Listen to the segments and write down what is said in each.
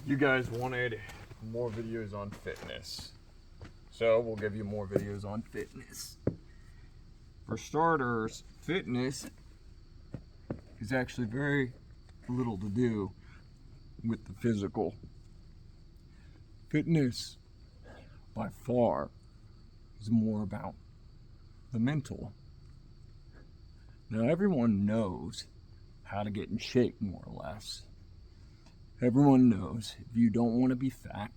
You guys wanted more videos on fitness, so we'll give you more videos on fitness. For starters, fitness is actually very little to do with the physical. Fitness, by far, is more about the mental. Now, everyone knows how to get in shape, more or less. Everyone knows if you don't want to be fat,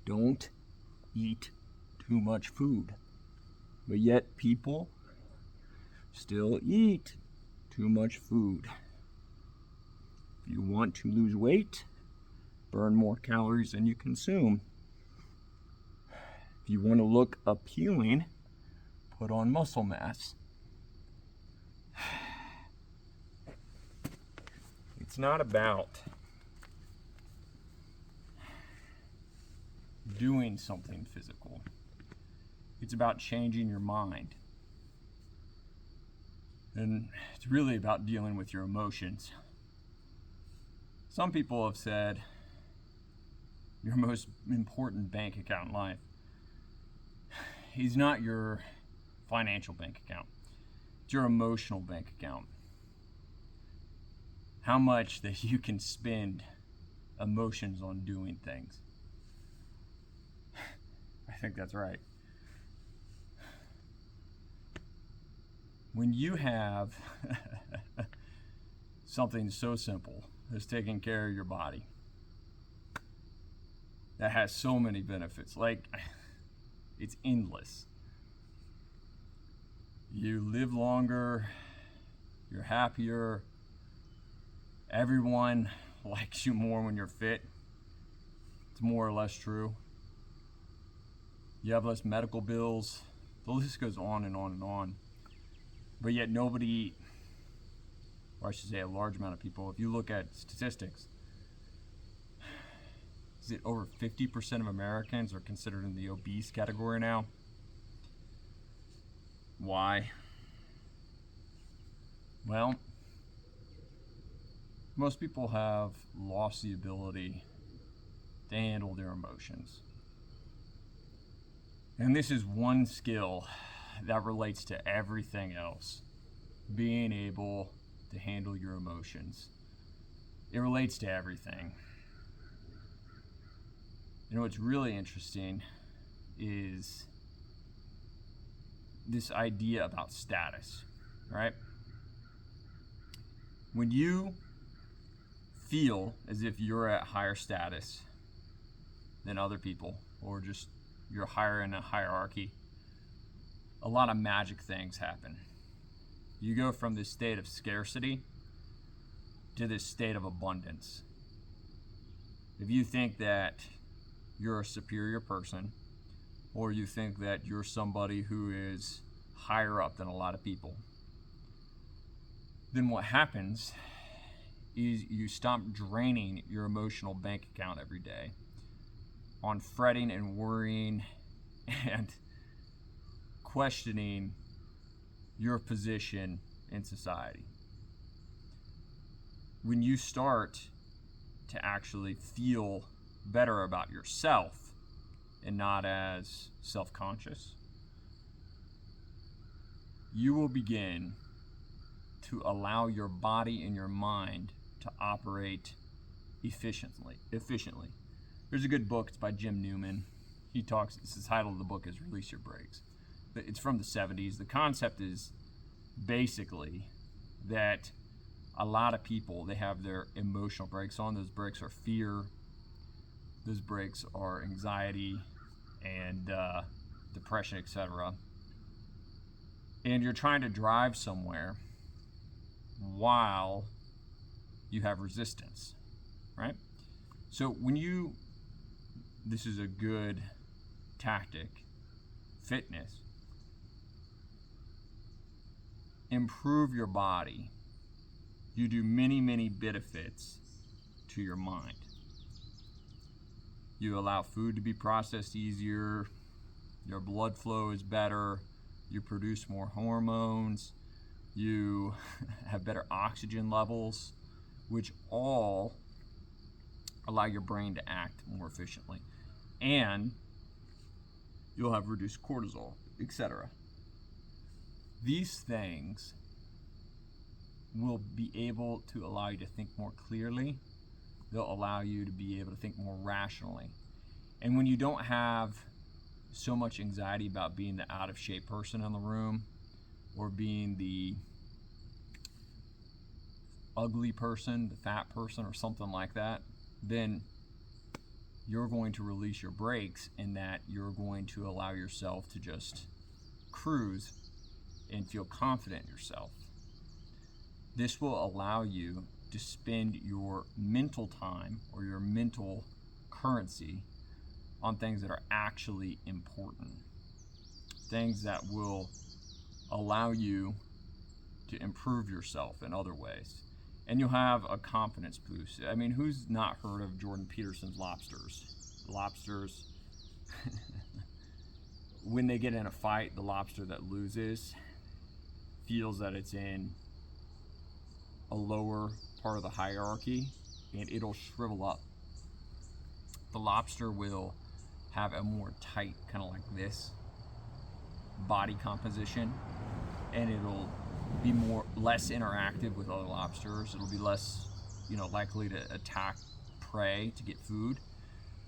don't eat too much food. But yet people still eat too much food. If you want to lose weight, burn more calories than you consume. If you want to look appealing, put on muscle mass. It's not about doing something physical. It's about changing your mind. And it's really about dealing with your emotions. Some people have said your most important bank account in life is not your financial bank account. It's your emotional bank account. How much that you can spend emotions on doing things. I think that's right. When you have something so simple as taking care of your body, that has so many benefits, like it's endless. You live longer, you're happier, everyone likes you more when you're fit. It's more or less true. You have less medical bills. The list goes on and on and on. But yet nobody, or I should say a large amount of people, if you look at statistics, is it over 50% of Americans are considered in the obese category now? Why? Well, most people have lost the ability to handle their emotions. And this is one skill that relates to everything else. Being able to handle your emotions. It relates to everything. You know what's really interesting is this idea about status, right? When you feel as if you're at higher status than other people, or just you're higher in a hierarchy, a lot of magic things happen. You go from this state of scarcity to this state of abundance. If you think that you're a superior person, or you think that you're somebody who is higher up than a lot of people, then what happens is you stop draining your emotional bank account every day on fretting and worrying and questioning your position in society. When you start to actually feel better about yourself and not as self-conscious, you will begin to allow your body and your mind to operate efficiently. There's a good book, it's by Jim Newman. The title of the book is Release Your Brakes. It's from the 70s. The concept is basically that a lot of people, they have their emotional brakes on. Those brakes are fear, those brakes are anxiety and depression, etc. And you're trying to drive somewhere while you have resistance, right? So this is a good tactic, fitness. Improve your body. You do many, many benefits to your mind. You allow food to be processed easier, your blood flow is better, you produce more hormones, you have better oxygen levels, which all allow your brain to act more efficiently. And you'll have reduced cortisol, etc. These things will be able to allow you to think more clearly. They'll allow you to be able to think more rationally. And when you don't have so much anxiety about being the out of shape person in the room or being the ugly person, the fat person, or something like that, then you're going to release your brakes, in that you're going to allow yourself to just cruise and feel confident in yourself. This will allow you to spend your mental time or your mental currency on things that are actually important, things that will allow you to improve yourself in other ways. And you'll have a confidence boost. I mean, who's not heard of Jordan Peterson's lobsters? Lobsters, when they get in a fight, the lobster that loses feels that it's in a lower part of the hierarchy, and it'll shrivel up. The lobster will have a more tight, kind of like this, body composition, and it'll be less interactive with other lobsters. It'll be less, likely to attack prey to get food.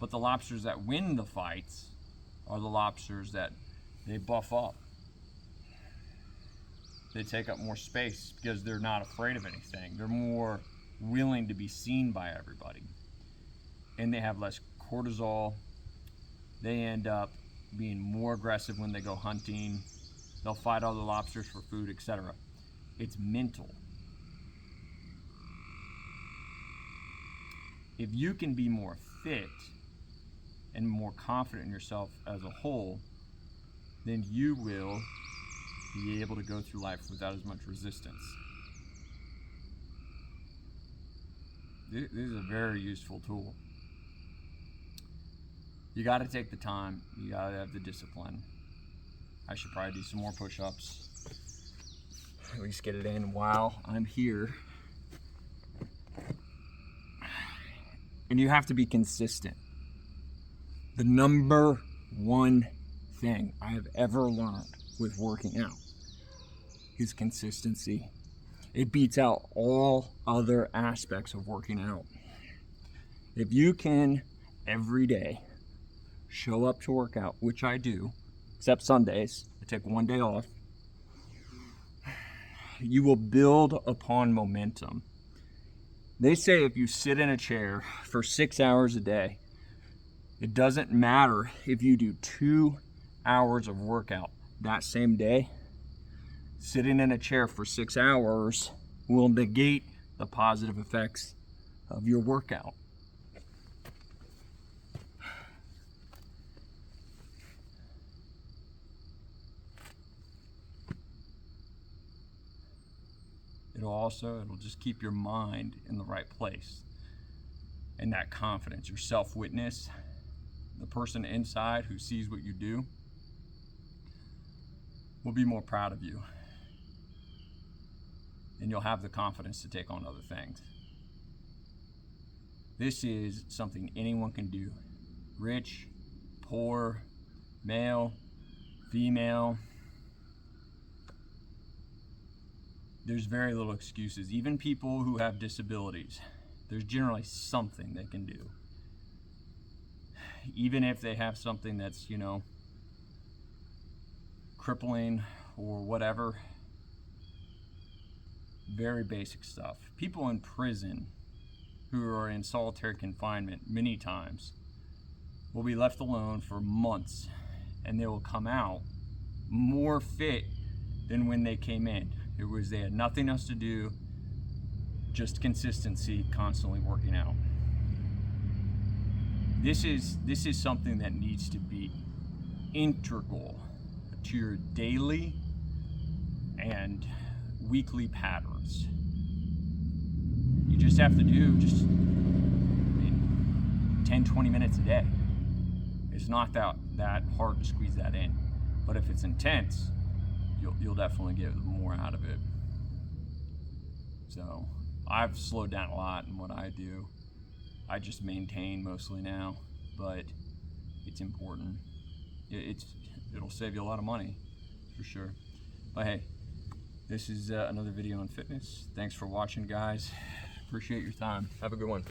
But the lobsters that win the fights are the lobsters that they buff up. They take up more space because they're not afraid of anything. They're more willing to be seen by everybody. And they have less cortisol. They end up being more aggressive when they go hunting. They'll fight other lobsters for food, etc. It's mental. If you can be more fit and more confident in yourself as a whole, then you will be able to go through life without as much resistance. This is a very useful tool. You got to take the time. You got to have the discipline. I should probably do some more push-ups. At least get it in while I'm here. And you have to be consistent. The number one thing I have ever learned with working out is consistency. It beats out all other aspects of working out. If you can every day show up to work out, which I do, except Sundays, I take one day off, you will build upon momentum. They say if you sit in a chair for 6 hours a day, it doesn't matter if you do 2 hours of workout that same day. Sitting in a chair for 6 hours will negate the positive effects of your workout. It'll just keep your mind in the right place. And that confidence, your self-witness, the person inside who sees what you do will be more proud of you. And you'll have the confidence to take on other things. This is something anyone can do. Rich, poor, male, female. There's very little excuses. Even people who have disabilities, there's generally something they can do. Even if they have something that's, crippling or whatever, very basic stuff. People in prison who are in solitary confinement many times will be left alone for months, and they will come out more fit than when they came in. They had nothing else to do, just consistency, constantly working out. This is something that needs to be integral to your daily and weekly patterns. You just have to do 10, 20 minutes a day. It's not that hard to squeeze that in. But if it's intense, you'll definitely get more out of it. So I've slowed down a lot in what I do. I just maintain mostly now, but it's important. It'll save you a lot of money, for sure. But hey, this is another video on fitness. Thanks for watching, guys. Appreciate your time. Have a good one.